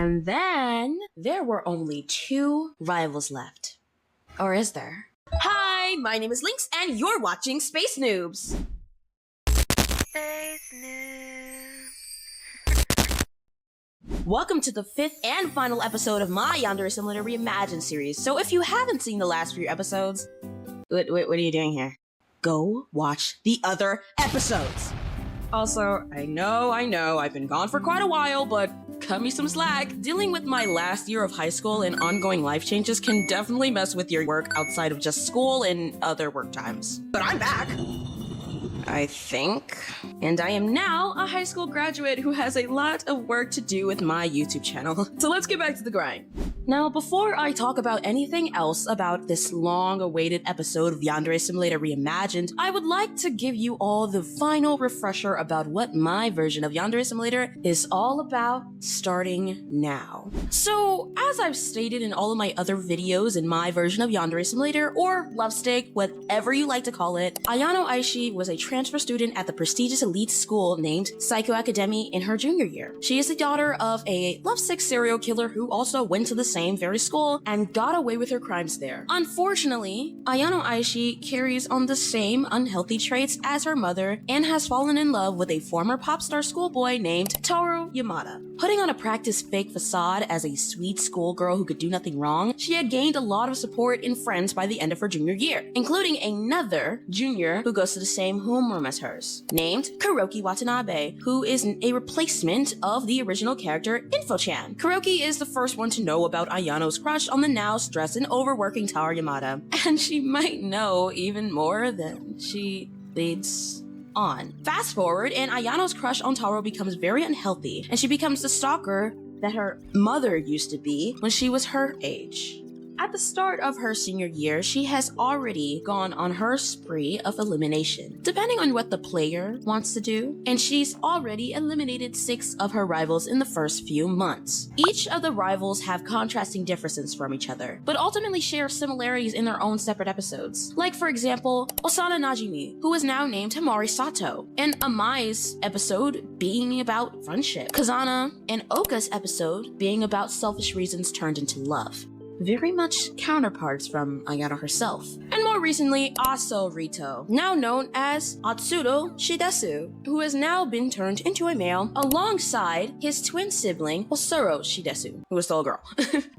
And then there were only 2 rivals left. Or is there? Hi, my name is Lynx, and you're watching Space Noobs. Space Noobs. Welcome to the 5th and final episode of my Yandere Simulator Reimagined series. So if you haven't seen the last few episodes, what are you doing here? Go watch the other episodes. Also, I know, I've been gone for quite a while, but cut me some slack. Dealing with my last year of high school and ongoing life changes can definitely mess with your work outside of just school and other work times. But I'm back! I think. And I am now a high school graduate who has a lot of work to do with my YouTube channel. So let's get back to the grind. Now, before I talk about anything else about this long-awaited episode of Yandere Simulator Reimagined, I would like to give you all the final refresher about what my version of Yandere Simulator is all about starting now. So, as I've stated in all of my other videos in my version of Yandere Simulator, or Love Stick, whatever you like to call it, Ayano Aishi was a transfer student at the prestigious elite school named Saikou Academy in her junior year. She is the daughter of a lovesick serial killer who also went to the same very school and got away with her crimes there. Unfortunately, Ayano Aishi carries on the same unhealthy traits as her mother and has fallen in love with a former pop star schoolboy named Hanako Yamada. Putting on a practiced fake facade as a sweet schoolgirl who could do nothing wrong, she had gained a lot of support and friends by the end of her junior year, including another junior who goes to the same homeroom as hers, named Kuroki Watanabe, who is a replacement of the original character Info-chan. Kuroki is the first one to know about Ayano's crush on the now stressed and overworking Tower Yamada, and she might know even more than she leads on. Fast forward, and Ayano's crush on Taro becomes very unhealthy, and she becomes the stalker that her mother used to be when she was her age. At the start of her senior year, she has already gone on her spree of elimination, depending on what the player wants to do, and she's already eliminated 6 of her rivals in the first few months. Each of the rivals have contrasting differences from each other, but ultimately share similarities in their own separate episodes. Like, for example, Osana Najimi, who is now named Himari Sato, and Amai's episode being about friendship, Kazana and Oka's episode being about selfish reasons turned into love. Very much counterparts from Ayano herself. And more recently, Aso Rito, now known as Atsuro Shidesu, who has now been turned into a male alongside his twin sibling, Osuro Shidesu, who is still a girl,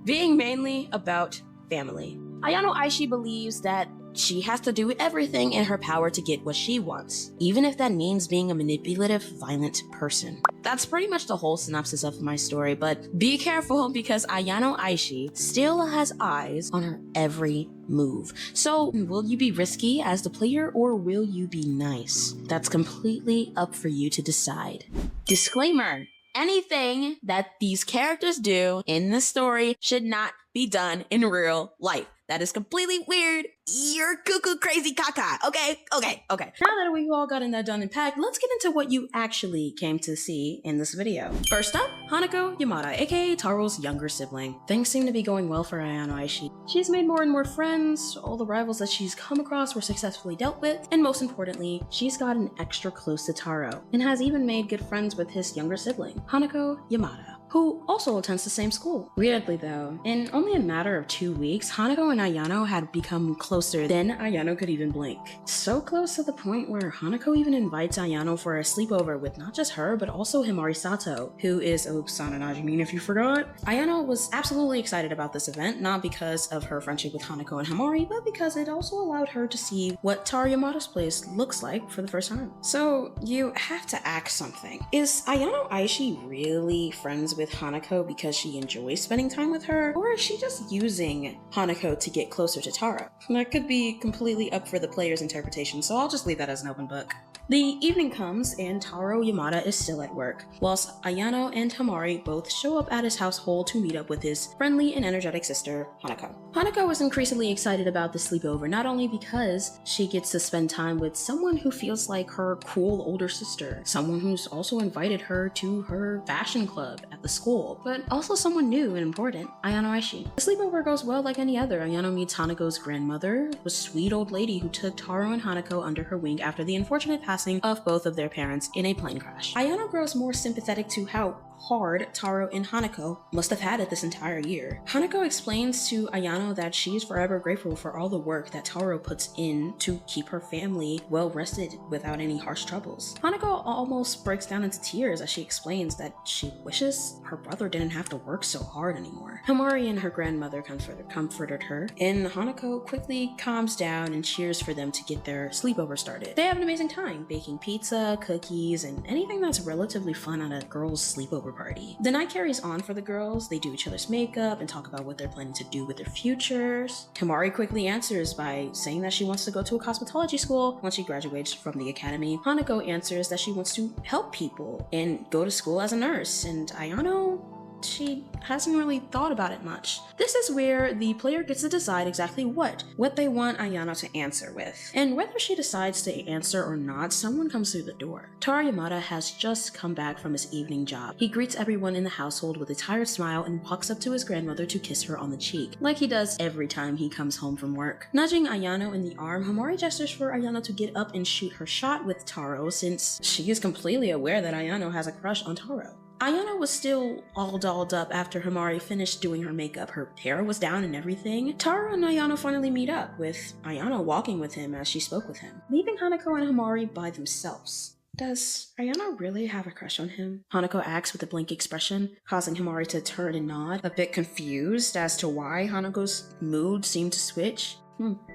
being mainly about family. Ayano Aishi believes that she has to do everything in her power to get what she wants, even if that means being a manipulative, violent person. That's pretty much the whole synopsis of my story, but be careful because Ayano Aishi still has eyes on her every move. So, will you be risky as the player or will you be nice? That's completely up for you to decide. Disclaimer: anything that these characters do in this story should not be done in real life. That is completely weird. You're cuckoo crazy caca. Okay. Now that we all gotten that done and packed, let's get into what you actually came to see in this video. First up, Hanako Yamada, aka Taro's younger sibling. Things seem to be going well for Ayano Aishi. She's made more and more friends, all the rivals that she's come across were successfully dealt with, and most importantly, she's gotten extra close to Taro, and has even made good friends with his younger sibling, Hanako Yamada, who also attends the same school. Weirdly though, in only a matter of 2 weeks, Hanako and Ayano had become closer than Ayano could even blink. So close to the point where Hanako even invites Ayano for a sleepover with not just her, but also Himari Sato, who is Osana Najimi if you forgot. Ayano was absolutely excited about this event, not because of her friendship with Hanako and Himari, but because it also allowed her to see what Taro Yamada's place looks like for the first time. So you have to ask something. Is Ayano Aishi really friends with Hanako because she enjoys spending time with her, or is she just using Hanako to get closer to Taro? That could be completely up for the player's interpretation, so I'll just leave that as an open book. The evening comes and Taro Yamada is still at work, whilst Ayano and Himari both show up at his household to meet up with his friendly and energetic sister, Hanako. Hanako is increasingly excited about the sleepover, not only because she gets to spend time with someone who feels like her cool older sister, someone who's also invited her to her fashion club at the school, but also someone new and important, Ayano Aishi. The sleepover goes well like any other. Ayano meets Hanako's grandmother, a sweet old lady who took Taro and Hanako under her wing after the unfortunate passing of both of their parents in a plane crash. Ayano grows more sympathetic to how hard Taro and Hanako must have had it this entire year. Hanako explains to Ayano that she is forever grateful for all the work that Taro puts in to keep her family well rested without any harsh troubles. Hanako almost breaks down into tears as she explains that she wishes her brother didn't have to work so hard anymore. Himari and her grandmother comforted her, and Hanako quickly calms down and cheers for them to get their sleepover started. They have an amazing time baking pizza, cookies, and anything that's relatively fun at a girls' sleepover party. The night carries on for the girls. They do each other's makeup and talk about what they're planning to do with their futures. Himari quickly answers by saying that she wants to go to a cosmetology school once she graduates from the academy. Hanako answers that she wants to help people and go to school as a nurse, and Ayano, she hasn't really thought about it much. This is where the player gets to decide exactly what they want Ayano to answer with. And whether she decides to answer or not, someone comes through the door. Hanako Yamada has just come back from his evening job. He greets everyone in the household with a tired smile and walks up to his grandmother to kiss her on the cheek, like he does every time he comes home from work. Nudging Ayano in the arm, Himari gestures for Ayano to get up and shoot her shot with Taro, since she is completely aware that Ayano has a crush on Taro. Ayano was still all dolled up after Himari finished doing her makeup. Her hair was down and everything. Taro and Ayano finally meet up, with Ayano walking with him as she spoke with him, leaving Hanako and Himari by themselves. Does Ayano really have a crush on him? Hanako asks with a blank expression, causing Himari to turn and nod, a bit confused as to why Hanako's mood seemed to switch.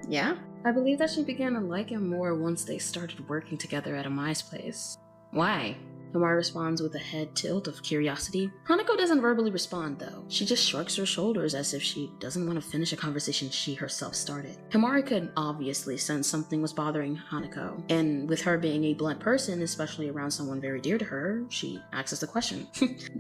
Yeah? I believe that she began to like him more once they started working together at Amai's place. Why? Himari responds with a head tilt of curiosity. Hanako doesn't verbally respond though. She just shrugs her shoulders as if she doesn't want to finish a conversation she herself started. Himari could obviously sense something was bothering Hanako, and with her being a blunt person, especially around someone very dear to her, she asks the question.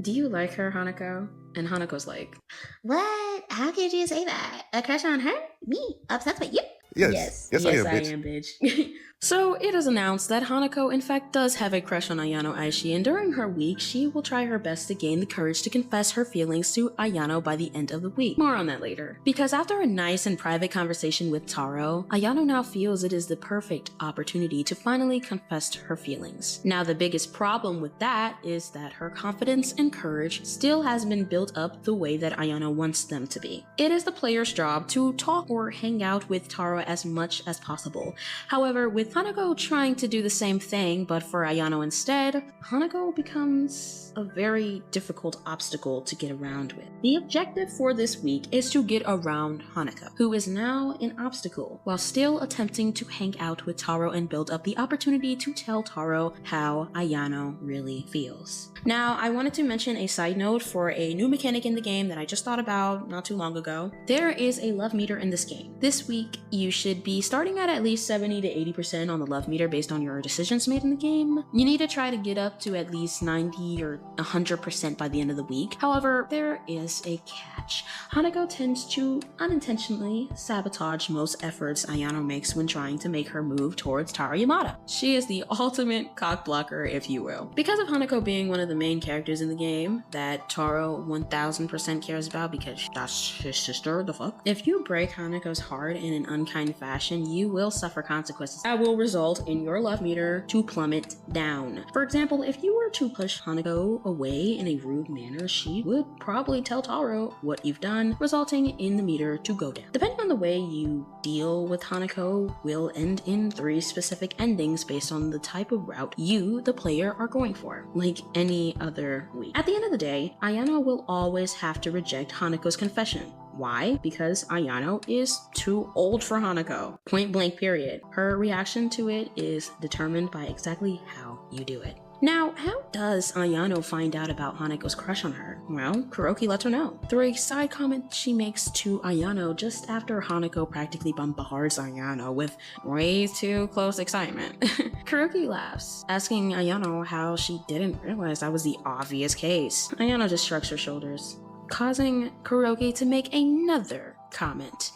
Do you like her, Hanako? And Hanako's like, what? How could you say that? A crush on her? Me? Obsessed with you? Yes, I am, bitch. So it is announced that Hanako in fact does have a crush on Ayano Aishi, and during her week, she will try her best to gain the courage to confess her feelings to Ayano by the end of the week. More on that later. Because after a nice and private conversation with Taro, Ayano now feels it is the perfect opportunity to finally confess her feelings. Now the biggest problem with that is that her confidence and courage still hasn't been built up the way that Ayano wants them to be. It is the player's job to talk or hang out with Taro as much as possible. However, with Hanako trying to do the same thing, but for Ayano instead, Hanako becomes a very difficult obstacle to get around with. The objective for this week is to get around Hanako, who is now an obstacle, while still attempting to hang out with Taro and build up the opportunity to tell Taro how Ayano really feels. Now, I wanted to mention a side note for a new mechanic in the game that I just thought about not too long ago. There is a love meter in this game. This week, you should be starting at least 70 to 80% on the love meter based on your decisions made in the game. You need to try to get up to at least 90 or 100% by the end of the week. However, there is a catch. Hanako tends to unintentionally sabotage most efforts Ayano makes when trying to make her move towards Taro Yamada. She is the ultimate cock blocker, if you will. Because of Hanako being one of the main characters in the game that Taro 1000% cares about because that's his sister, the fuck? If you break Hanako's heart in an unkind fashion, you will suffer consequences that will result in your love meter to plummet down. For example, if you were to push Hanako away in a rude manner, she would probably tell Taro what you've done, resulting in the meter to go down. Depending on the way you deal with Hanako will end in 3 specific endings based on the type of route you, the player, are going for, like any other week. At the end of the day, Ayano will always have to reject Hanako's confession. Why? Because Ayano is too old for Hanako. Point blank period. Her reaction to it is determined by exactly how you do it. Now, how does Ayano find out about Hanako's crush on her? Well, Kuroki lets her know through a side comment she makes to Ayano just after Hanako practically bombards Ayano with way too close excitement. Kuroki laughs, asking Ayano how she didn't realize that was the obvious case. Ayano just shrugs her shoulders, causing Kuroki to make another comment.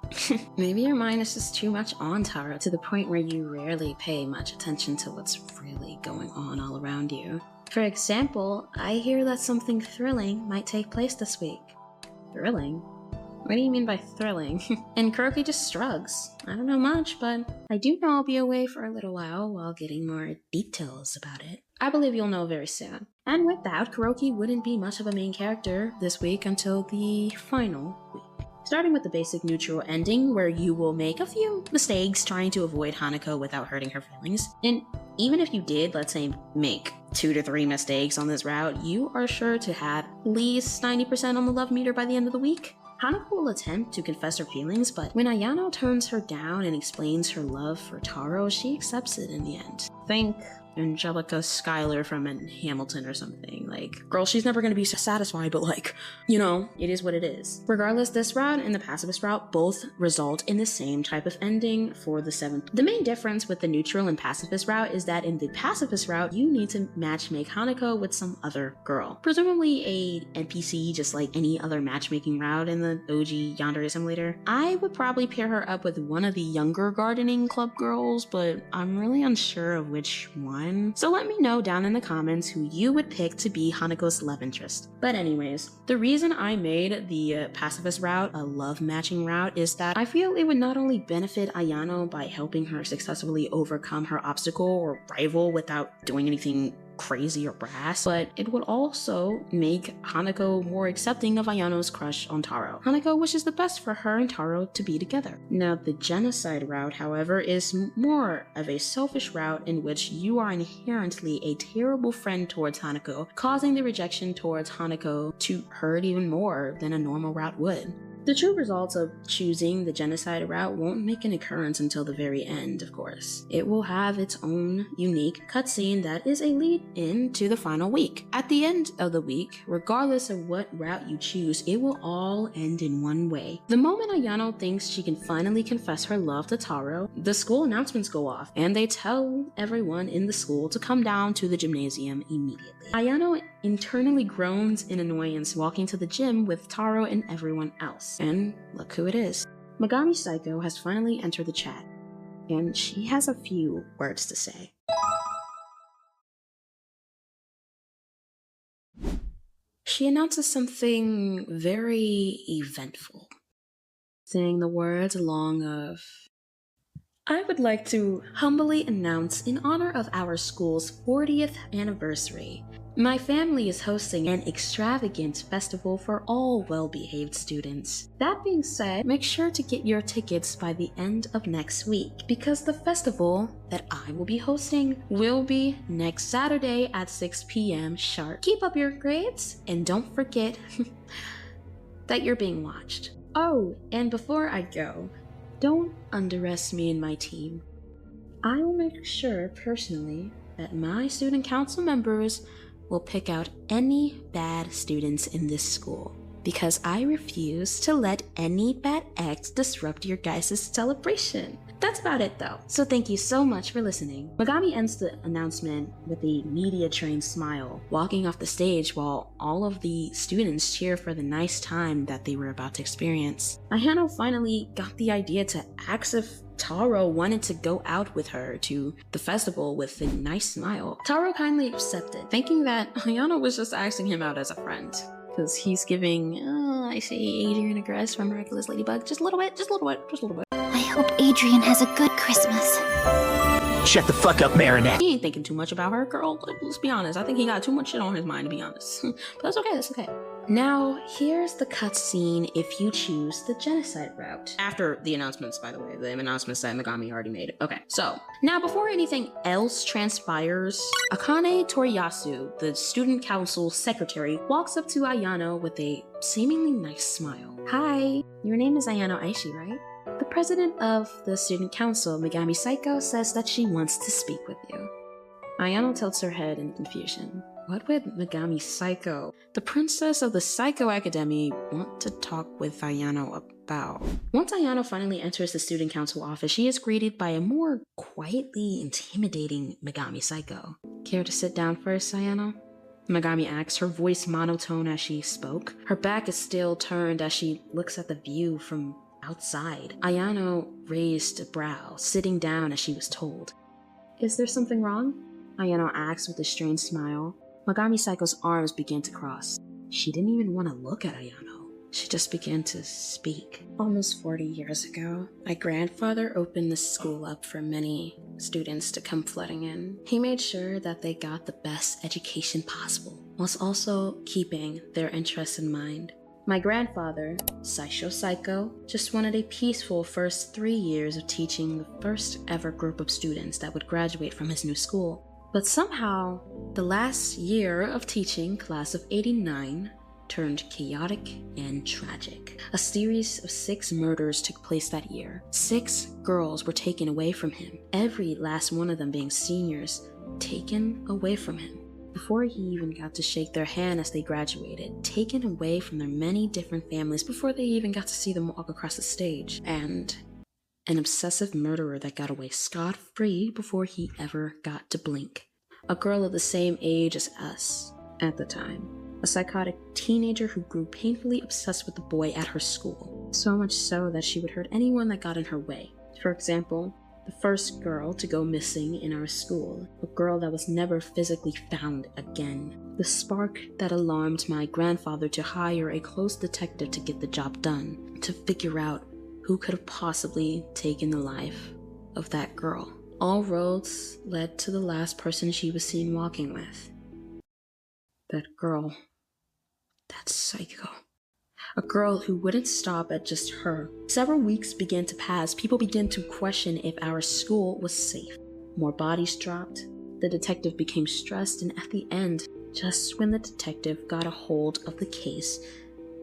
Maybe your mind is just too much on Taro to the point where you rarely pay much attention to what's really going on all around you. For example, I hear that something thrilling might take place this week. Thrilling? What do you mean by thrilling? And Kuroki just shrugs. I don't know much, but I do know I'll be away for a little while getting more details about it. I believe you'll know very soon. And with that, Kuroki wouldn't be much of a main character this week until the final week. Starting with the basic neutral ending, where you will make a few mistakes trying to avoid Hanako without hurting her feelings. And even if you did, let's say, make 2 to 3 mistakes on this route, you are sure to have at least 90% on the love meter by the end of the week. Hanako will attempt to confess her feelings, but when Ayano turns her down and explains her love for Taro, she accepts it in the end. Think Angelica Schuyler from Hamilton or something. Like, girl, she's never gonna be satisfied, but like, you know, it is what it is. Regardless, this route and the pacifist route both result in the same type of ending for the 7th. The main difference with the neutral and pacifist route is that in the pacifist route, you need to matchmake Hanako with some other girl. Presumably a NPC, just like any other matchmaking route in the OG Yandere Simulator. I would probably pair her up with one of the younger gardening club girls, but I'm really unsure of which one. So let me know down in the comments who you would pick to be Hanako's love interest. But anyways, the reason I made the pacifist route a love matching route is that I feel it would not only benefit Ayano by helping her successfully overcome her obstacle or rival without doing anything crazy or brass, but it would also make Hanako more accepting of Ayano's crush on Taro. Hanako wishes the best for her and Taro to be together. Now, the genocide route, however, is more of a selfish route in which you are inherently a terrible friend towards Hanako, causing the rejection towards Hanako to hurt even more than a normal route would. The true results of choosing the genocide route won't make an occurrence until the very end, of course. It will have its own unique cutscene that is a lead-in to the final week. At the end of the week, regardless of what route you choose, it will all end in one way. The moment Ayano thinks she can finally confess her love to Taro, the school announcements go off, and they tell everyone in the school to come down to the gymnasium immediately. Ayano internally groans in annoyance walking to the gym with Taro and everyone else. And look who it is. Megami Saikou has finally entered the chat, and she has a few words to say. She announces something very eventful, saying the words along of, "I would like to humbly announce, in honor of our school's 40th anniversary, my family is hosting an extravagant festival for all well-behaved students. That being said, make sure to get your tickets by the end of next week, because the festival that I will be hosting will be next Saturday at 6 p.m. sharp. Keep up your grades, and don't forget that you're being watched. Oh, and before I go, don't underestimate my team. I will make sure personally that my student council members will pick out any bad students in this school, because I refuse to let any bad acts disrupt your guys' celebration." That's about it though. So thank you so much for listening. Megami ends the announcement with a media-trained smile, walking off the stage while all of the students cheer for the nice time that they were about to experience. Ayano finally got the idea to ask if Taro wanted to go out with her to the festival with a nice smile. Taro kindly accepted, thinking that Ayano was just asking him out as a friend, because he's giving, I say Adrian Agress from Miraculous Ladybug, just a little bit, just a little bit, just a little bit. I hope Adrian has a good Christmas. Shut the fuck up, Marinette. He ain't thinking too much about her, girl. Let's be honest. I think he got too much shit on his mind, to be honest. But that's okay, that's okay. Now, here's the cutscene if you choose the genocide route. After the announcements, by the way. The announcements that Megami already made. Okay, so, now before anything else transpires, Akane Toriyasu, the student council secretary, walks up to Ayano with a seemingly nice smile. "Hi, your name is Ayano Aishi, right? The president of the student council, Megami Saikou, says that she wants to speak with you." Ayano tilts her head in confusion. What would Megami Saikou, the princess of the Saikou Academy, want to talk with Ayano about? Once Ayano finally enters the student council office, she is greeted by a more quietly intimidating Megami Saikou. "Care to sit down first, Ayano?" Megami asks, her voice monotone as she spoke. Her back is still turned as she looks at the view from outside. Ayano raised a brow, sitting down as she was told. "Is there something wrong?" Ayano asks with a strange smile. Megami Saikou's arms began to cross. She didn't even want to look at Ayano. She just began to speak. Almost 40 years ago, my grandfather opened the school up for many students to come flooding in. He made sure that they got the best education possible, whilst also keeping their interests in mind. My grandfather, Saikou, just wanted a peaceful first 3 years of teaching the first ever group of students that would graduate from his new school. But somehow, the last year of teaching, class of '89, turned chaotic and tragic. A series of 6 murders took place that year. 6 girls were taken away from him, every last one of them being seniors, taken away from him. Before he even got to shake their hand as they graduated, taken away from their many different families before they even got to see them walk across the stage. And an obsessive murderer that got away scot-free before he ever got to blink. A girl of the same age as us at the time. A psychotic teenager who grew painfully obsessed with the boy at her school, so much so that she would hurt anyone that got in her way. For example, the first girl to go missing in our school, a girl that was never physically found again. The spark that alarmed my grandfather to hire a close detective to get the job done, to figure out who could have possibly taken the life of that girl. All roads led to the last person she was seen walking with. That girl. That psycho. A girl who wouldn't stop at just her. Several weeks began to pass. People began to question if our school was safe. More bodies dropped. The detective became stressed, and at the end, just when the detective got a hold of the case,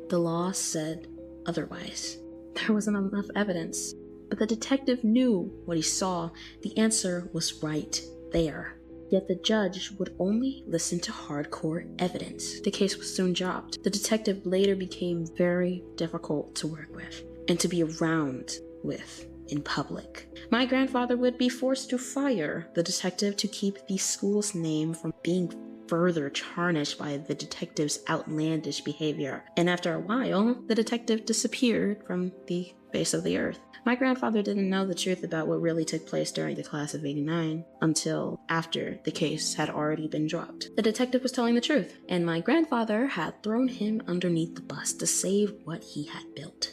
the law said otherwise. There wasn't enough evidence, but the detective knew what he saw. The answer was right there. Yet the judge would only listen to hardcore evidence. The case was soon dropped. The detective later became very difficult to work with and to be around with in public. My grandfather would be forced to fire the detective to keep the school's name from being further tarnished by the detective's outlandish behavior. And after a while, the detective disappeared from the face of the earth. My grandfather didn't know the truth about what really took place during the class of '89 until after the case had already been dropped. The detective was telling the truth, and my grandfather had thrown him underneath the bus to save what he had built.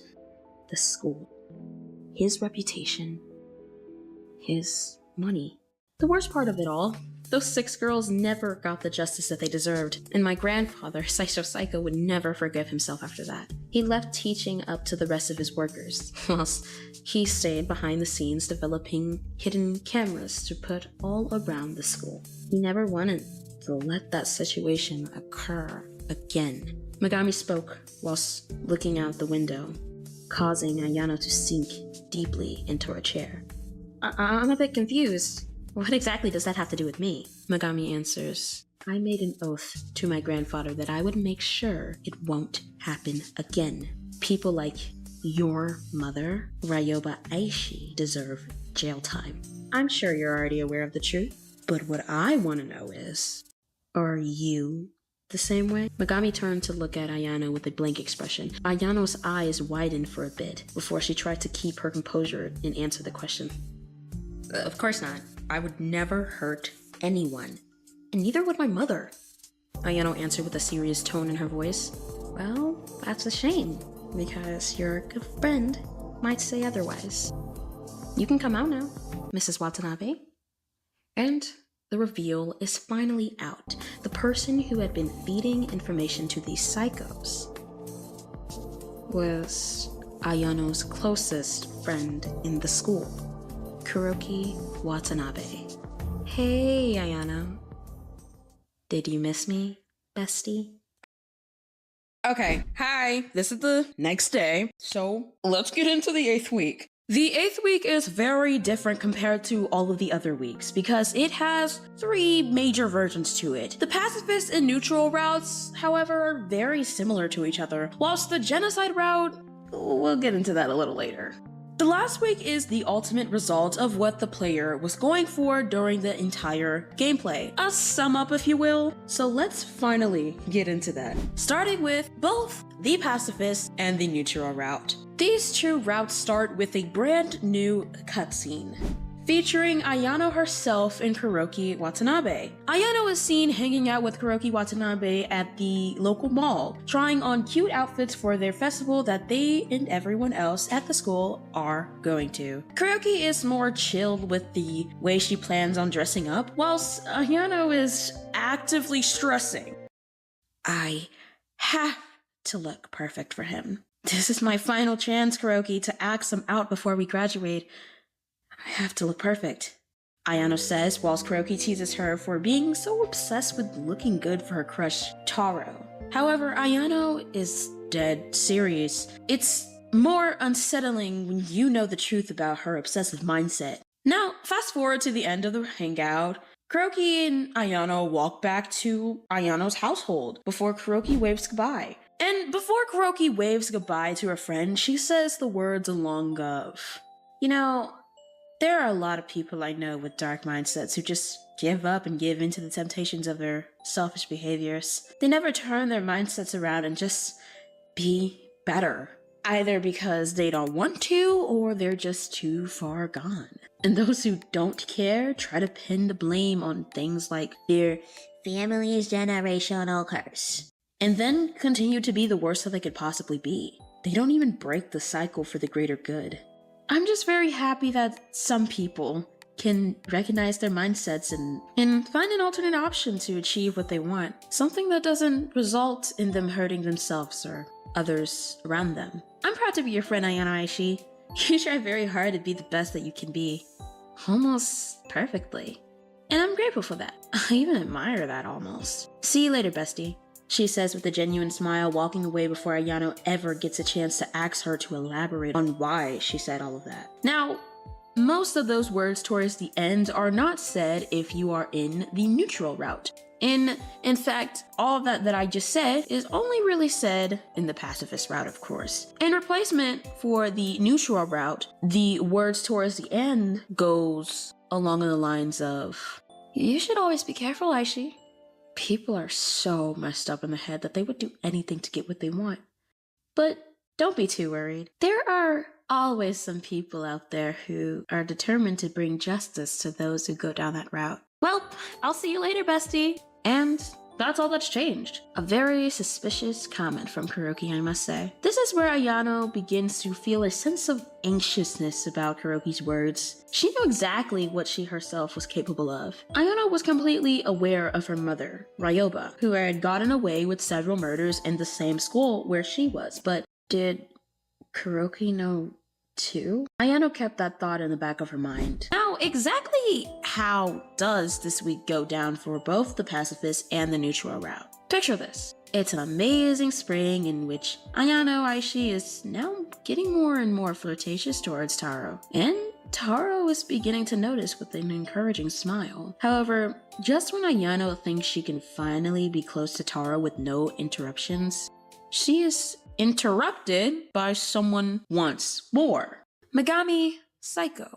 The school. His reputation. His money. The worst part of it all, those 6 girls never got the justice that they deserved, and my grandfather, Saikou, would never forgive himself after that. He left teaching up to the rest of his workers, whilst he stayed behind the scenes developing hidden cameras to put all around the school. He never wanted to let that situation occur again. Megami spoke whilst looking out the window, causing Ayano to sink deeply into her chair. I'm a bit confused. What exactly does that have to do with me? Megami answers, I made an oath to my grandfather that I would make sure it won't happen again. People like your mother, VERYYYY, deserve jail time. I'm sure you're already aware of the truth, but what I want to know is, are you the same way? Megami turned to look at Ayano with a blank expression. Ayano's eyes widened for a bit before she tried to keep her composure and answer the question. Of course not. I would never hurt anyone, and neither would my mother. Ayano answered with a serious tone in her voice. Well, that's a shame, because your good friend might say otherwise. You can come out now, Mrs. Watanabe. And the reveal is finally out. The person who had been feeding information to these psychos was Ayano's closest friend in the school, Kuroki Watanabe. Hey, Ayano. Did you miss me, bestie? Okay, hi. This is the next day, so let's get into the 8th week. The 8th week is very different compared to all of the other weeks because it has 3 major versions to it. The pacifist and neutral routes, however, are very similar to each other, whilst the genocide route, we'll get into that a little later. The last week is the ultimate result of what the player was going for during the entire gameplay. A sum up, if you will. So let's finally get into that. Starting with both the pacifist and the neutral route. These 2 routes start with a brand new cutscene. featuring Ayano herself and Kuroki Watanabe. Ayano is seen hanging out with Kuroki Watanabe at the local mall, trying on cute outfits for their festival that they and everyone else at the school are going to. Kuroki is more chilled with the way she plans on dressing up, whilst Ayano is actively stressing. I have to look perfect for him. This is my final chance, Kuroki, to act some out before we graduate. I have to look perfect, Ayano says, whilst Kuroki teases her for being so obsessed with looking good for her crush, Taro. However, Ayano is dead serious. It's more unsettling when you know the truth about her obsessive mindset. Now, fast forward to the end of the hangout. Kuroki and Ayano walk back to Ayano's household before Kuroki waves goodbye. And before Kuroki waves goodbye to her friend, she says the words along of, you know, there are a lot of people I know with dark mindsets who just give up and give in to the temptations of their selfish behaviors. They never turn their mindsets around and just be better, either because they don't want to or they're just too far gone. And those who don't care try to pin the blame on things like their family's generational curse, and then continue to be the worst that they could possibly be. They don't even break the cycle for the greater good. I'm just very happy that some people can recognize their mindsets and find an alternate option to achieve what they want. Something that doesn't result in them hurting themselves or others around them. I'm proud to be your friend, Ayano Aishi. You try very hard to be the best that you can be. Almost perfectly. And I'm grateful for that. I even admire that almost. See you later, bestie, she says with a genuine smile, walking away before Ayano ever gets a chance to ask her to elaborate on why she said all of that. Now, most of those words towards the end are not said if you are in the neutral route. In fact, all of that I just said is only really said in the pacifist route, of course. In replacement for the neutral route, the words towards the end goes along the lines of, you should always be careful, Aishi. People are so messed up in the head that they would do anything to get what they want. But don't be too worried. There are always some people out there who are determined to bring justice to those who go down that route. Well, I'll see you later, bestie. And that's all that's changed. A very suspicious comment from Kuroki, I must say. This is where Ayano begins to feel a sense of anxiousness about Kuroki's words. She knew exactly what she herself was capable of. Ayano was completely aware of her mother, Ryoba, who had gotten away with several murders in the same school where she was, but did Kuroki know too? Ayano kept that thought in the back of her mind. Now, exactly how does this week go down for both the pacifist and the neutral route? Picture this. It's an amazing spring in which Ayano Aishi is now getting more and more flirtatious towards Taro, and Taro is beginning to notice with an encouraging smile. However, just when Ayano thinks she can finally be close to Taro with no interruptions, she is interrupted by someone once more. Megami Saikou.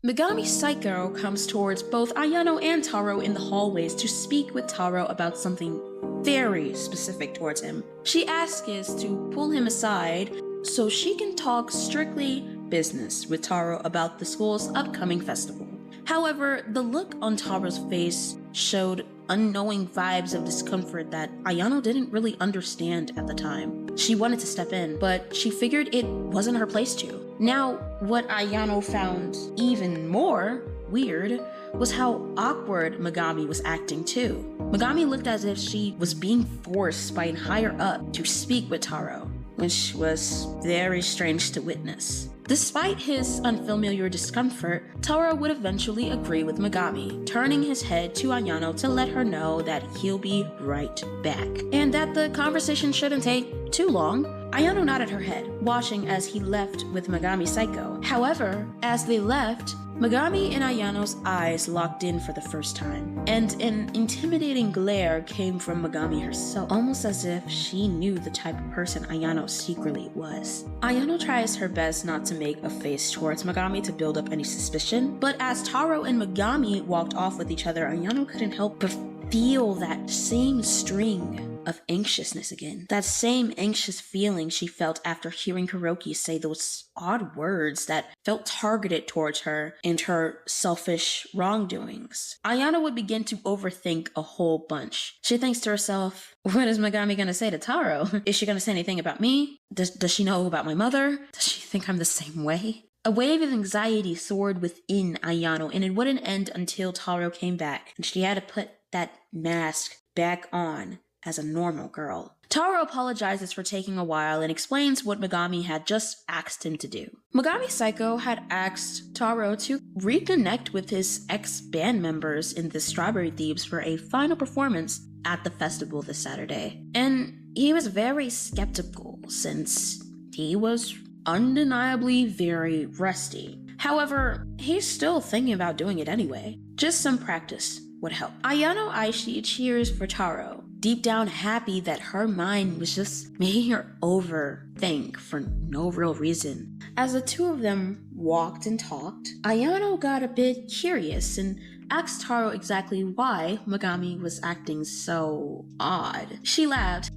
Megami Saikou comes towards both Ayano and Taro in the hallways to speak with Taro about something very specific towards him. She asks is to pull him aside so she can talk strictly business with Taro about the school's upcoming festival. However, the look on Taro's face showed unknowing vibes of discomfort that Ayano didn't really understand at the time. She wanted to step in, but she figured it wasn't her place to. Now, what Ayano found even more weird was how awkward Megami was acting too. Megami looked as if she was being forced by an higher up to speak with Taro, which was very strange to witness. Despite his unfamiliar discomfort, Taro would eventually agree with Megami, turning his head to Ayano to let her know that he'll be right back, and that the conversation shouldn't take too long. Ayano nodded her head, watching as he left with Megami Saikou. However, as they left, Megami and Ayano's eyes locked in for the first time, and an intimidating glare came from Megami herself, almost as if she knew the type of person Ayano secretly was. Ayano tries her best not to make a face towards Megami to build up any suspicion, but as Taro and Megami walked off with each other, Ayano couldn't help but feel that same string of anxiousness again. That same anxious feeling she felt after hearing Kuroki say those odd words that felt targeted towards her and her selfish wrongdoings. Ayano would begin to overthink a whole bunch. She thinks to herself, what is Megami gonna say to Taro? Is she gonna say anything about me? Does she know about my mother? Does she think I'm the same way? A wave of anxiety soared within Ayano, and it wouldn't end until Taro came back, and she had to put that mask back on as a normal girl. Taro apologizes for taking a while and explains what Megami had just asked him to do. Megami Saikou had asked Taro to reconnect with his ex-band members in the Strawberry Thieves for a final performance at the festival this Saturday. And he was very skeptical since he was undeniably very rusty. However, he's still thinking about doing it anyway. Just some practice would help. Ayano Aishi cheers for Taro, deep down happy that her mind was just making her overthink for no real reason. As the two of them walked and talked, Ayano got a bit curious and asked Taro exactly why Megami was acting so odd. She laughed,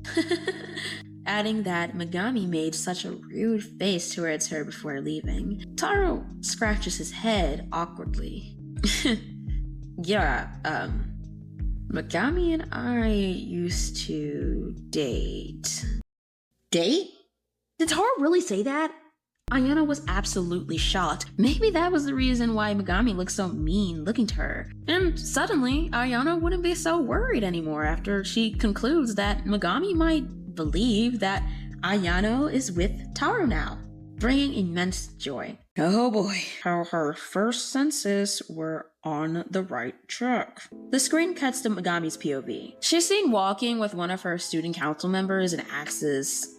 adding that Megami made such a rude face towards her before leaving. Taro scratches his head awkwardly. Yeah, Megami and I used to date. Date? Did Taro really say that? Ayano was absolutely shocked. Maybe that was the reason why Megami looked so mean looking to her. And suddenly, Ayano wouldn't be so worried anymore after she concludes that Megami might believe that Ayano is with Taro now, bringing immense joy. Oh boy, how her first senses were on the right track. The screen cuts to Megami's POV. She's seen walking with one of her student council members and asks, is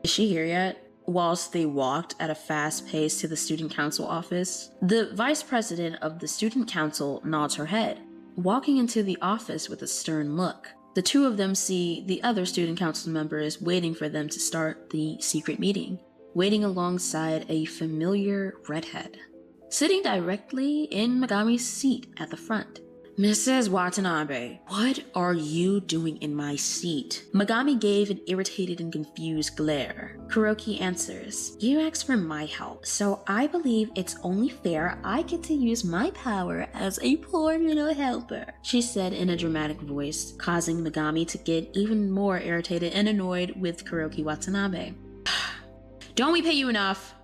she here yet? Whilst they walked at a fast pace to the student council office, the vice president of the student council nods her head, walking into the office with a stern look. The two of them see the other student council members waiting for them to start the secret meeting, waiting alongside a familiar redhead, sitting directly in Megami's seat at the front. Mrs. Watanabe, what are you doing in my seat? Megami gave an irritated and confused glare. Kuroki answers, you asked for my help, so I believe it's only fair I get to use my power as a poor little helper, she said in a dramatic voice, causing Megami to get even more irritated and annoyed with Kuroki Watanabe. Don't we pay you enough?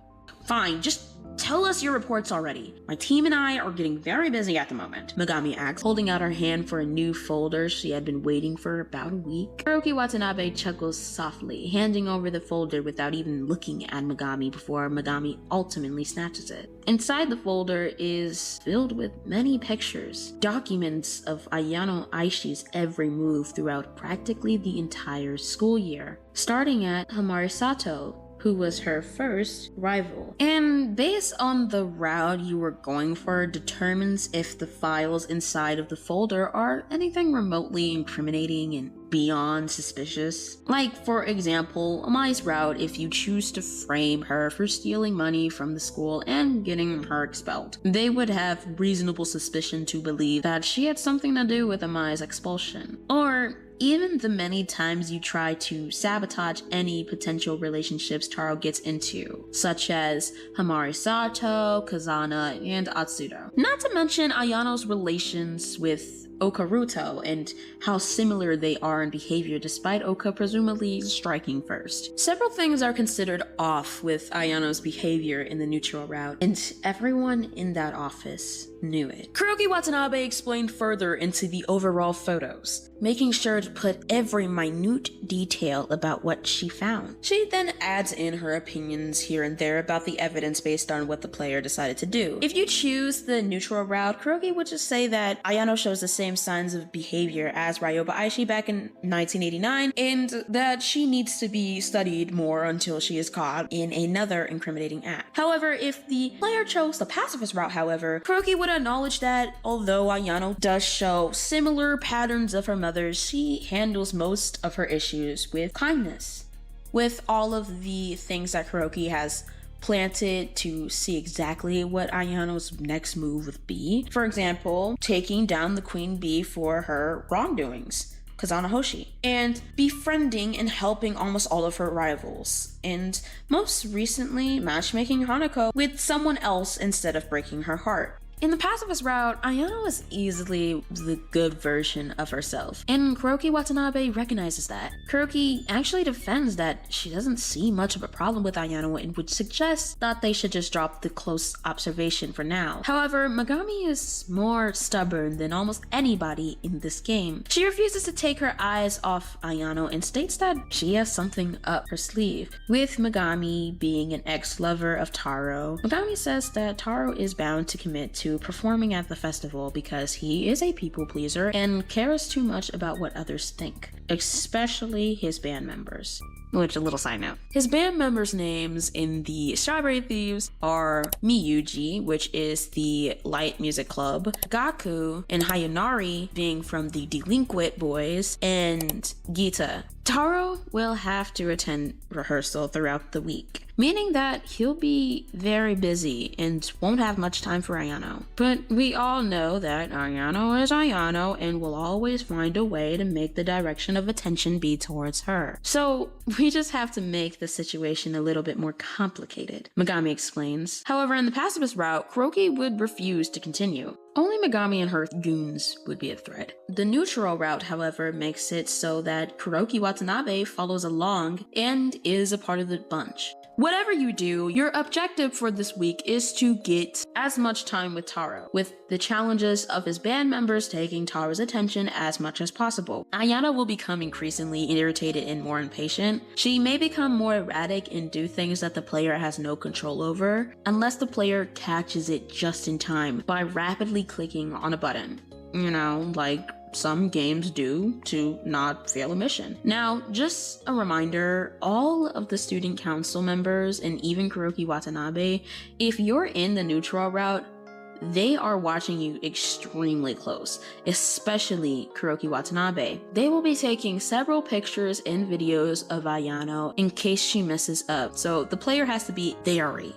Fine, just tell us your reports already. My team and I are getting very busy at the moment, Megami asked, holding out her hand for a new folder she had been waiting for about a week. Kuroki Watanabe chuckles softly, handing over the folder without even looking at Megami before Megami ultimately snatches it. Inside the folder is filled with many pictures, documents of Ayano Aishi's every move throughout practically the entire school year, starting at Hamari Sato, who was her first rival. And based on the route you were going for determines if the files inside of the folder are anything remotely incriminating and beyond suspicious. Like, for example, Amai's route if you choose to frame her for stealing money from the school and getting her expelled. They would have reasonable suspicion to believe that she had something to do with Amai's expulsion. Or even the many times you try to sabotage any potential relationships Taro gets into, such as Hamari Sato, Kazana, and Atsudo. Not to mention Ayano's relations with Okaruto and how similar they are in behavior despite Oka presumably striking first. Several things are considered off with Ayano's behavior in the neutral route, and everyone in that office knew it. Kuroki Watanabe explained further into the overall photos, making sure to put every minute detail about what she found. She then adds in her opinions here and there about the evidence based on what the player decided to do. If you choose the neutral route, Kuroki would just say that Ayano shows the same signs of behavior as Ryoba Aishi back in 1989, and that she needs to be studied more until she is caught in another incriminating act. However, if the player chose the pacifist route, Kuroki would acknowledge that although Ayano does show similar patterns of her mother's, she handles most of her issues with kindness. With all of the things that Kuroki has planted to see exactly what Ayano's next move would be. For example, taking down the queen bee for her wrongdoings, Kazanahoshi, and befriending and helping almost all of her rivals, and most recently matchmaking Hanako with someone else instead of breaking her heart. In the pacifist route, Ayano is easily the good version of herself, and Kuroki Watanabe recognizes that. Kuroki actually defends that she doesn't see much of a problem with Ayano and would suggest that they should just drop the close observation for now. However, Megami is more stubborn than almost anybody in this game. She refuses to take her eyes off Ayano and states that she has something up her sleeve. With Megami being an ex-lover of Taro, Megami says that Taro is bound to commit to performing at the festival because he is a people pleaser and cares too much about what others think, especially his band members. Which, a little side note. His band members' names in the Strawberry Thieves are Miyuji, which is the light music club, Gaku, and Hayonari being from the Delinquent Boys, and Gita. Taro will have to attend rehearsal throughout the week, meaning that he'll be very busy and won't have much time for Ayano. But we all know that Ayano is Ayano and will always find a way to make the direction of attention be towards her. So we just have to make the situation a little bit more complicated, Megami explains. However, in the pacifist route, Kuroki would refuse to continue. Only Megami and her goons would be a threat. The neutral route, however, makes it so that Kuroki Watanabe follows along and is a part of the bunch. Whatever you do, your objective for this week is to get as much time with Taro, with the challenges of his band members taking Taro's attention as much as possible. Ayana will become increasingly irritated and more impatient. She may become more erratic and do things that the player has no control over, unless the player catches it just in time by rapidly clicking on a button. You know, like some games do to not fail a mission. Now, just a reminder, all of the student council members and even Kuroki Watanabe, if you're in the neutral route, they are watching you extremely close, especially Kuroki Watanabe. They will be taking several pictures and videos of Ayano in case she messes up, so the player has to be very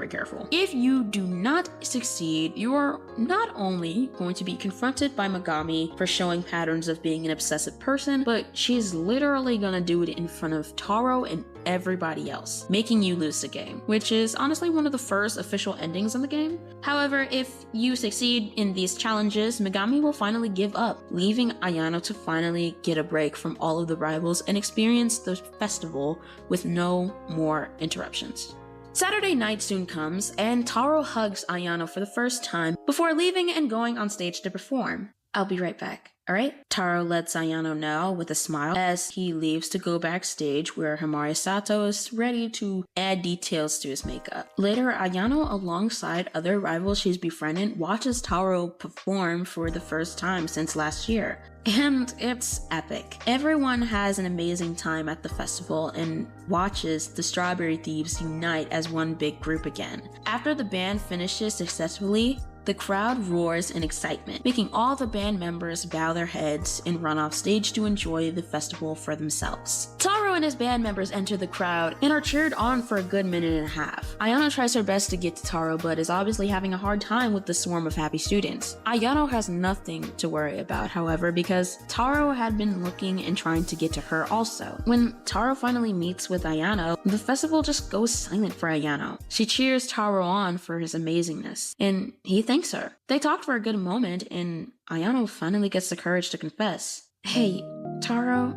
careful. If you do not succeed, you are not only going to be confronted by Megami for showing patterns of being an obsessive person, but she's literally gonna do it in front of Taro and everybody else, making you lose the game, which is honestly one of the first official endings in the game. However, if you succeed in these challenges, Megami will finally give up, leaving Ayano to finally get a break from all of the rivals and experience the festival with no more interruptions. Saturday night soon comes, and Taro hugs Ayano for the first time before leaving and going on stage to perform. I'll be right back. Alright? Taro lets Ayano know with a smile as he leaves to go backstage where Himari Sato is ready to add details to his makeup. Later, Ayano, alongside other rivals she's befriended, watches Taro perform for the first time since last year. And it's epic. Everyone has an amazing time at the festival and watches the Strawberry Thieves unite as one big group again. After the band finishes successfully, the crowd roars in excitement, making all the band members bow their heads and run off stage to enjoy the festival for themselves. Taro and his band members enter the crowd and are cheered on for a good minute and a half. Ayano tries her best to get to Taro, but is obviously having a hard time with the swarm of happy students. Ayano has nothing to worry about, however, because Taro had been looking and trying to get to her also. When Taro finally meets with Ayano, the festival just goes silent for Ayano. She cheers Taro on for his amazingness, and he thanks her. They talked for a good moment, and Ayano finally gets the courage to confess. Hey, Taro,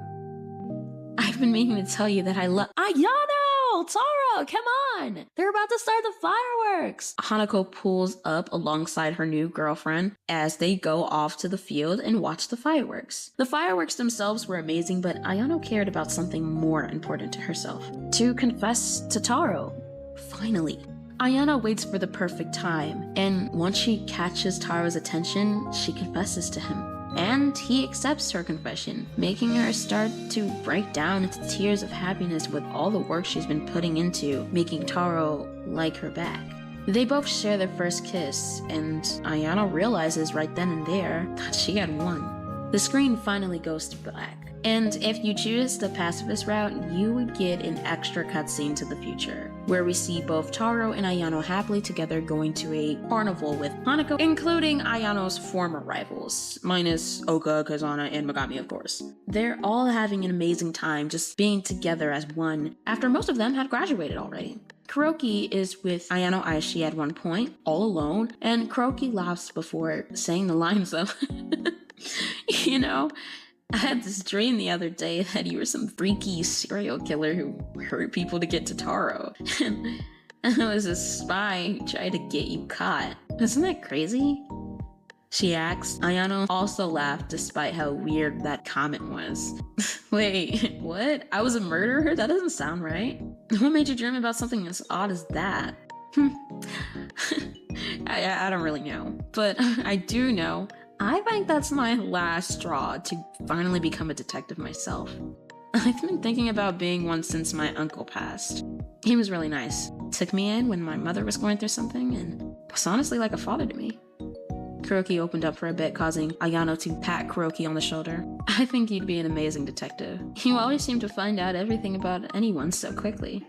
I've been meaning to tell you that I love— Ayano! Taro, come on! They're about to start the fireworks! Hanako pulls up alongside her new girlfriend as they go off to the field and watch the fireworks. The fireworks themselves were amazing, but Ayano cared about something more important to herself: to confess to Taro. Finally. Ayano waits for the perfect time, and once she catches Taro's attention, she confesses to him. And he accepts her confession, making her start to break down into tears of happiness with all the work she's been putting into making Taro like her back. They both share their first kiss, and Ayano realizes right then and there that she had won. The screen finally goes to black. And if you choose the pacifist route, you would get an extra cutscene to the future, where we see both Taro and Ayano happily together going to a carnival with Hanako, including Ayano's former rivals, minus Oka, Kazana, and Megami, of course. They're all having an amazing time just being together as one, after most of them had graduated already. Kuroki is with Ayano Aishi at one point, all alone, and Kuroki laughs before saying the lines of, you know, I had this dream the other day that you were some freaky serial killer who hurt people to get to Taro. And I was a spy who tried to get you caught. Isn't that crazy? She asks. Ayano also laughed despite how weird that comment was. Wait, what? I was a murderer? That doesn't sound right. What made you dream about something as odd as that? I don't really know. But I do know I think that's my last straw to finally become a detective myself. I've been thinking about being one since my uncle passed. He was really nice. Took me in when my mother was going through something and was honestly like a father to me. Kuroki opened up for a bit, causing Ayano to pat Kuroki on the shoulder. I think you'd be an amazing detective. You always seem to find out everything about anyone so quickly.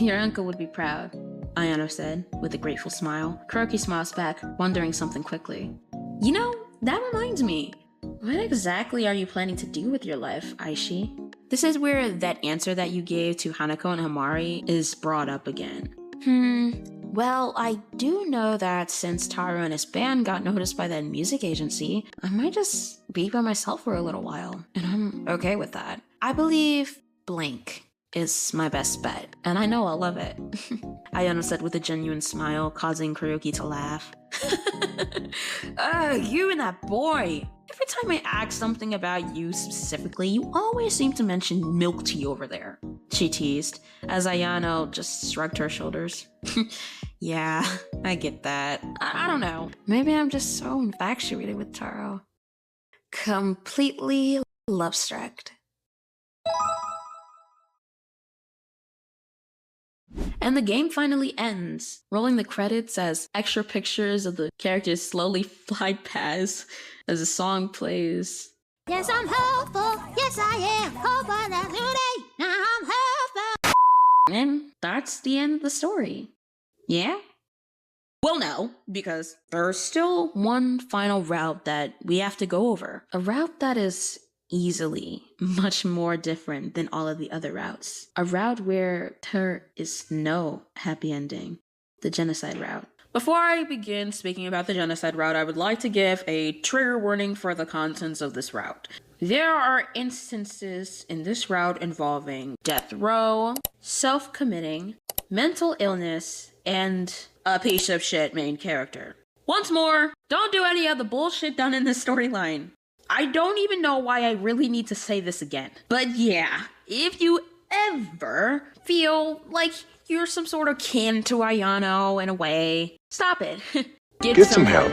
Your uncle would be proud, Ayano said, with a grateful smile. Kuroki smiles back, wondering something quickly. You know, that reminds me. What exactly are you planning to do with your life, Aishi? This is where that answer that you gave to Hanako and Hamari is brought up again. Well, I do know that since Taro and his band got noticed by that music agency, I might just be by myself for a little while, and I'm okay with that. I believe blank is my best bet, and I know I'll love it. Ayano said with a genuine smile, causing Kuroki to laugh. You and that boy! Every time I ask something about you specifically, you always seem to mention milk tea over there, she teased, as Ayano just shrugged her shoulders. Yeah, I get that. I don't know. Maybe I'm just so infatuated with Taro. Completely love-struck. And the game finally ends, rolling the credits as extra pictures of the characters slowly fly past as the song plays. Yes, I'm hopeful. Yes, I am. Hopeful that new day. Now I'm hopeful. And that's the end of the story. Yeah? Well, no, because there's still one final route that we have to go over. A route that is easily much more different than all of the other routes. A route where there is no happy ending. The genocide route. Before I begin speaking about the genocide route, I would like to give a trigger warning for the contents of this route. There are instances in this route involving death row, self-committing, mental illness, and a piece of shit main character. Once more, don't do any of the bullshit done in this storyline. I don't even know why I really need to say this again. But yeah, if you ever feel like you're some sort of kin to Ayano in a way, stop it. Get some help.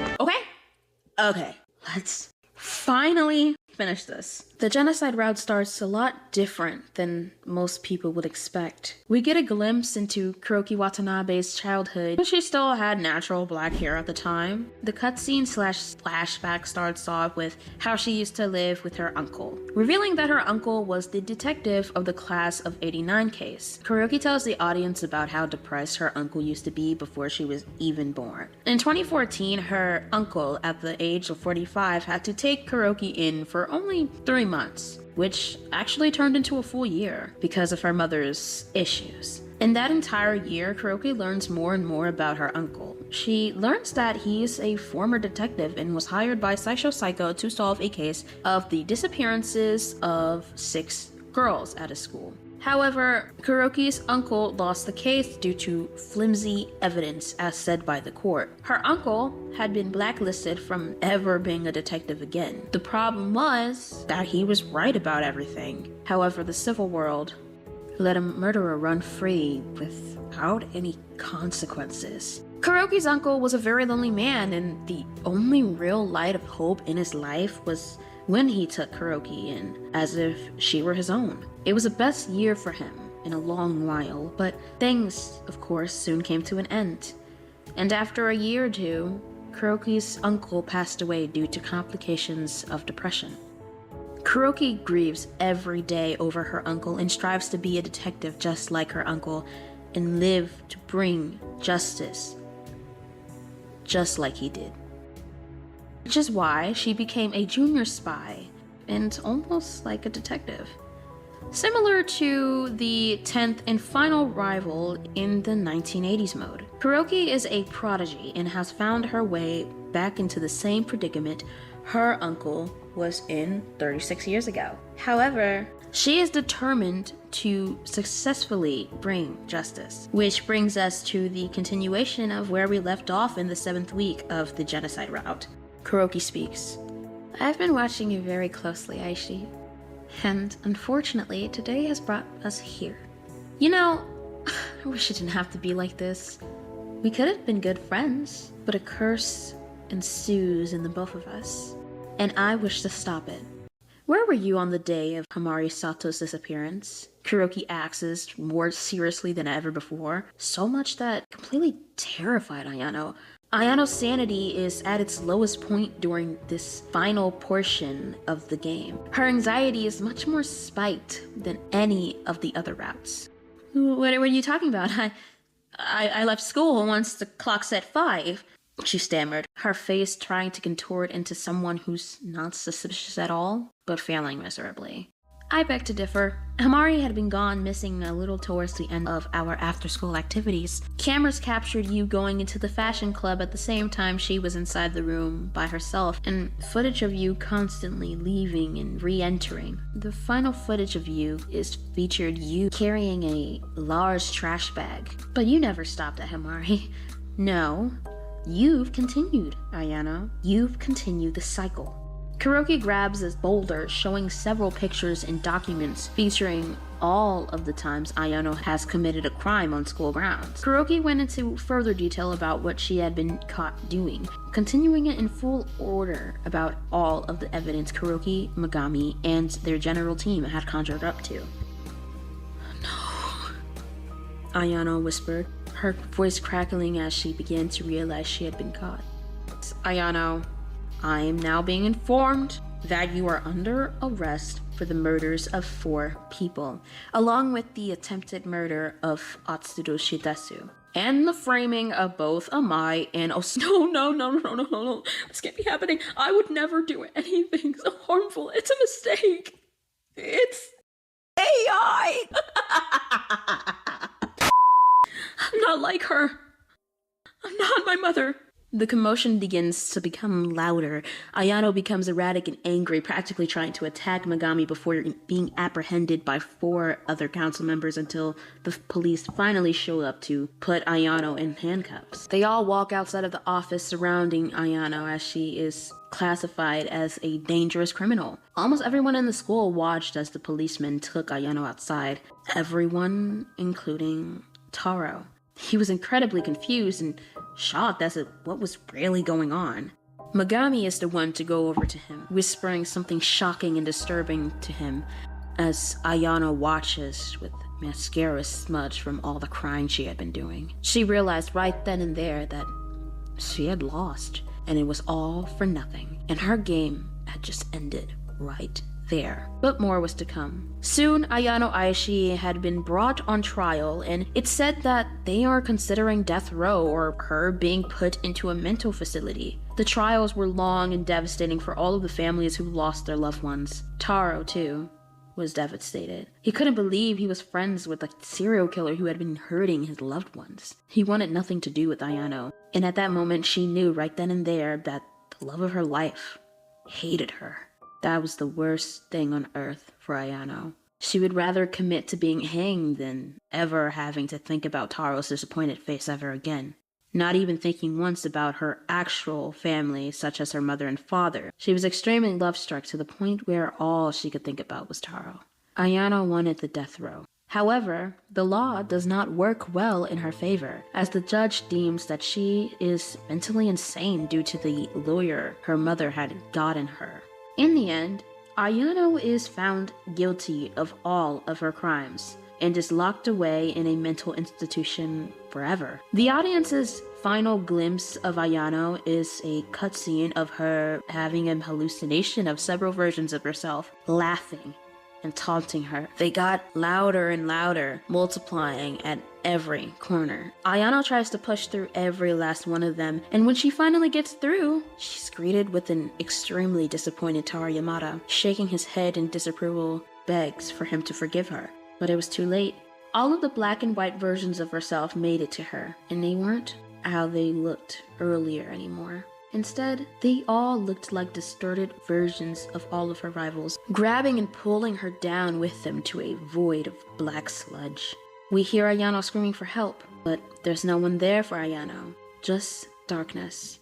Okay, let's finally finish this. The genocide route starts a lot different than most people would expect. We get a glimpse into Kuroki Watanabe's childhood, but she still had natural black hair at the time. The cutscene / flashback starts off with how she used to live with her uncle, revealing that her uncle was the detective of the class of '89 case. Kuroki tells the audience about how depressed her uncle used to be before she was even born. In 2014, her uncle, at the age of 45, had to take Kuroki in for only 3 months, which actually turned into a full year because of her mother's issues. In that entire year, Kuroki learns more and more about her uncle. She learns that he is a former detective and was hired by Saikou to solve a case of the disappearances of 6 girls at a school. However, Kuroki's uncle lost the case due to flimsy evidence, as said by the court. Her uncle had been blacklisted from ever being a detective again. The problem was that he was right about everything. However, the civil world let a murderer run free without any consequences. Kuroki's uncle was a very lonely man, and the only real light of hope in his life was when he took Kuroki in, as if she were his own. It was the best year for him in a long while, but things, of course, soon came to an end. And after a year or two, Kuroki's uncle passed away due to complications of depression. Kuroki grieves every day over her uncle and strives to be a detective just like her uncle and live to bring justice just like he did. Which is why she became a junior spy and almost like a detective. Similar to the 10th and final rival in the 1980s mode. Kuroki is a prodigy and has found her way back into the same predicament her uncle was in 36 years ago. However, she is determined to successfully bring justice, which brings us to the continuation of where we left off in the 7th week of the genocide route. Kuroki speaks. I've been watching you very closely, Aishi, and unfortunately, today has brought us here. You know, I wish it didn't have to be like this. We could have been good friends, but a curse ensues in the both of us, and I wish to stop it. Where were you on the day of Hamari Sato's disappearance? Kuroki asks more seriously than ever before, so much that completely terrified Ayano. Ayano's sanity is at its lowest point during this final portion of the game. Her anxiety is much more spiked than any of the other routes. What are you talking about? I left school once the clock said 5. She stammered, her face trying to contort into someone who's not suspicious at all, but failing miserably. I beg to differ. Hamari had been gone missing a little towards the end of our after-school activities. Cameras captured you going into the fashion club at the same time she was inside the room by herself, and footage of you constantly leaving and re-entering. The final footage of you is featured you carrying a large trash bag. But you never stopped at Hamari. No. You've continued, Ayano. You've continued the cycle. Kuroki grabs a boulder showing several pictures and documents featuring all of the times Ayano has committed a crime on school grounds. Kuroki went into further detail about what she had been caught doing, continuing it in full order about all of the evidence Kuroki, Megami, and their general team had conjured up to. No, Ayano whispered, her voice crackling as she began to realize she had been caught. Ayano, I am now being informed that you are under arrest for the murders of 4 people, along with the attempted murder of Atsuro Shitasu, and the framing of both Amai and No, this can't be happening. I would never do anything so harmful. It's a mistake. It's AI. I'm not like her. I'm not my mother. The commotion begins to become louder. Ayano becomes erratic and angry, practically trying to attack Megami before being apprehended by 4 other council members until the police finally show up to put Ayano in handcuffs. They all walk outside of the office surrounding Ayano as she is classified as a dangerous criminal. Almost everyone in the school watched as the policemen took Ayano outside. Everyone, including Taro. He was incredibly confused and shocked as to what was really going on. Megami is the one to go over to him, whispering something shocking and disturbing to him as Ayano watches with mascara smudged from all the crying she had been doing. She realized right then and there that she had lost, and it was all for nothing, and her game had just ended right there. But more was to come. Soon, Ayano Aishi had been brought on trial, and it said that they are considering death row or her being put into a mental facility. The trials were long and devastating for all of the families who lost their loved ones. Taro, too, was devastated. He couldn't believe he was friends with a serial killer who had been hurting his loved ones. He wanted nothing to do with Ayano, and at that moment she knew right then and there that the love of her life hated her. That was the worst thing on earth for Ayano. She would rather commit to being hanged than ever having to think about Taro's disappointed face ever again. Not even thinking once about her actual family, such as her mother and father. She was extremely love-struck to the point where all she could think about was Taro. Ayano wanted the death row. However, the law does not work well in her favor, as the judge deems that she is mentally insane due to the lawyer her mother had gotten her. In the end, Ayano is found guilty of all of her crimes. and is locked away in a mental institution forever. The audience's final glimpse of Ayano is a cutscene of her having a hallucination of several versions of herself, laughing and taunting her. They got louder and louder, multiplying at every corner. Ayano tries to push through every last one of them, and when she finally gets through, she's greeted with an extremely disappointed Taro Yamada. Shaking his head in disapproval, begs for him to forgive her. But it was too late. All of the black and white versions of herself made it to her, and they weren't how they looked earlier anymore. Instead, they all looked like distorted versions of all of her rivals, grabbing and pulling her down with them to a void of black sludge. We hear Ayano screaming for help, but there's no one there for Ayano, just darkness,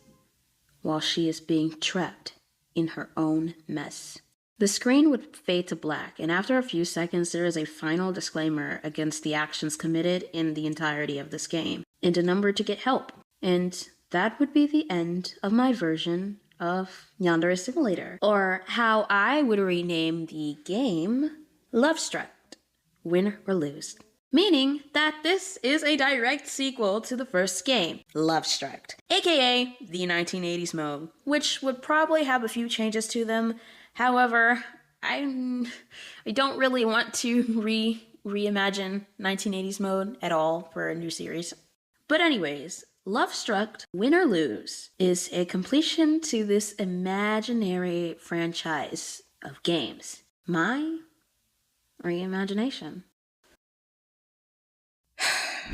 while she is being trapped in her own mess. The screen would fade to black, and after a few seconds there is a final disclaimer against the actions committed in the entirety of this game, and a number to get help. And that would be the end of my version of Yandere Simulator, or how I would rename the game, Love Struck, Win or Lose. Meaning that this is a direct sequel to the first game, Love Struck, aka the 1980s mode, which would probably have a few changes to them. However, I don't really want to reimagine 1980s mode at all for a new series. But anyways, Love Struck, Win or Lose is a completion to this imaginary franchise of games. My reimagination.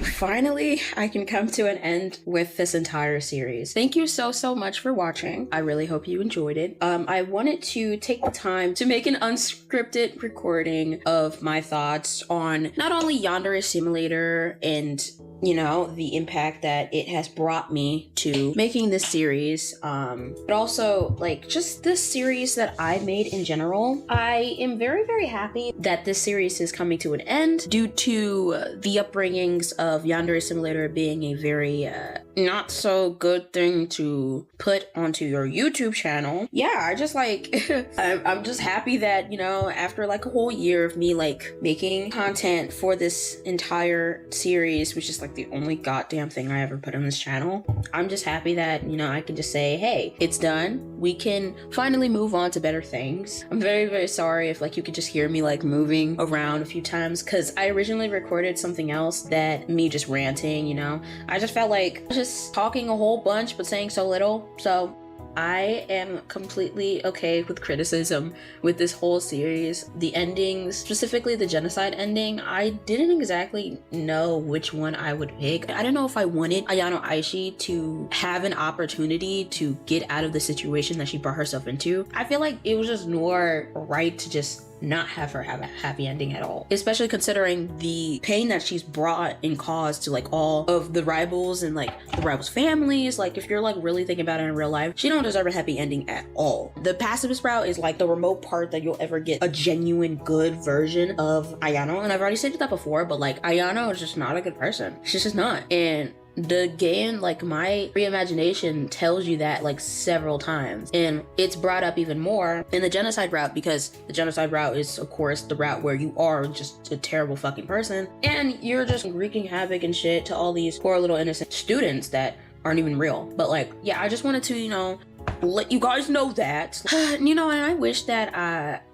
Finally, I can come to an end with this entire series. Thank you so much for watching. I really hope you enjoyed it. I wanted to take the time to make an unscripted recording of my thoughts on not only Yandere Simulator and, you know, the impact that it has brought me to making this series, but also like just this series that I made in general. I am very happy that this series is coming to an end due to the upbringings of Yandere Simulator being a very not so good thing to put onto your YouTube channel. Yeah, I just like I'm just happy that, you know, after like a whole year of me like making content for this entire series, which is like the only goddamn thing I ever put on this channel, I'm just happy that, you know, I can just say, hey, it's done. We can finally move on to better things. I'm very sorry if like you could just hear me like moving around a few times, because I originally recorded something else that me just ranting, you know. I just felt like just talking a whole bunch but saying so little. So I am completely okay with criticism with this whole series. The endings, specifically the genocide ending, I didn't exactly know which one I would pick. I don't know if I wanted Ayano Aishi to have an opportunity to get out of the situation that she brought herself into. I feel like it was just more right to just not have her have a happy ending at all, especially considering the pain that she's brought and caused to like all of the rivals and like the rivals' families. Like if you're like really thinking about it in real life, she don't deserve a happy ending at all. The pacifist route is like the remote part that you'll ever get a genuine good version of Ayano, and I've already said that before, but like Ayano is just not a good person. She's just not. And the game, like my reimagination, tells you that like several times, and it's brought up even more in the genocide route, because the genocide route is of course the route where you are just a terrible fucking person and you're just wreaking havoc and shit to all these poor little innocent students that aren't even real. But like, yeah, I just wanted to, you know, let you guys know that. You know, and I wish that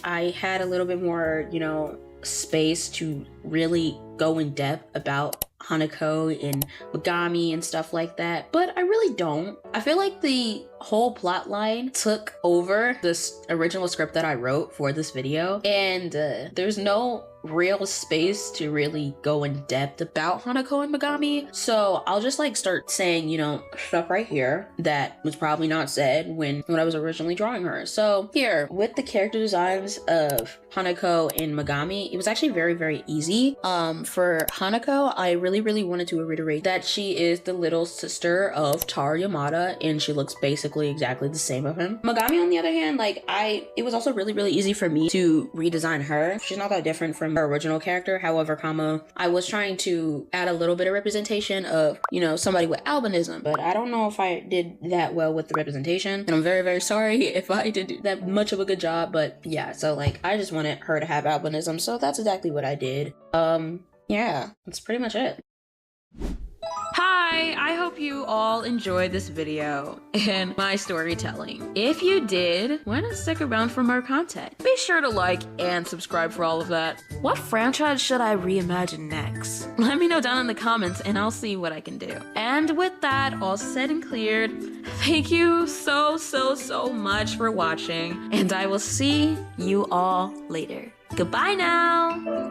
I had a little bit more, you know, space to really go in depth about Hanako and Megami and stuff like that, but I really don't. I feel like the whole plot line took over this original script that I wrote for this video, and there's no real space to really go in depth about Hanako and Megami, so I'll just like start saying, you know, stuff right here that was probably not said when I was originally drawing her. So here, with the character designs of Hanako and Megami, it was actually very easy. For Hanako, I really wanted to reiterate that she is the little sister of Taro Yamada, and she looks basically exactly the same of him. Megami, on the other hand, like it was also really easy for me to redesign her. She's not that different from her original character. However, I was trying to add a little bit of representation of, you know, somebody with albinism, but I don't know if I did that well with the representation, and I'm very sorry if I did do that much of a good job. But yeah, so like I just wanted her to have albinism, so that's exactly what I did. Yeah, that's pretty much it. Hi, I hope you all enjoyed this video and my storytelling. If you did, why not stick around for more content? Be sure to like and subscribe for all of that. What franchise should I reimagine next? Let me know down in the comments and I'll see what I can do. And with that all said and cleared, thank you so much for watching, and I will see you all later. Goodbye now!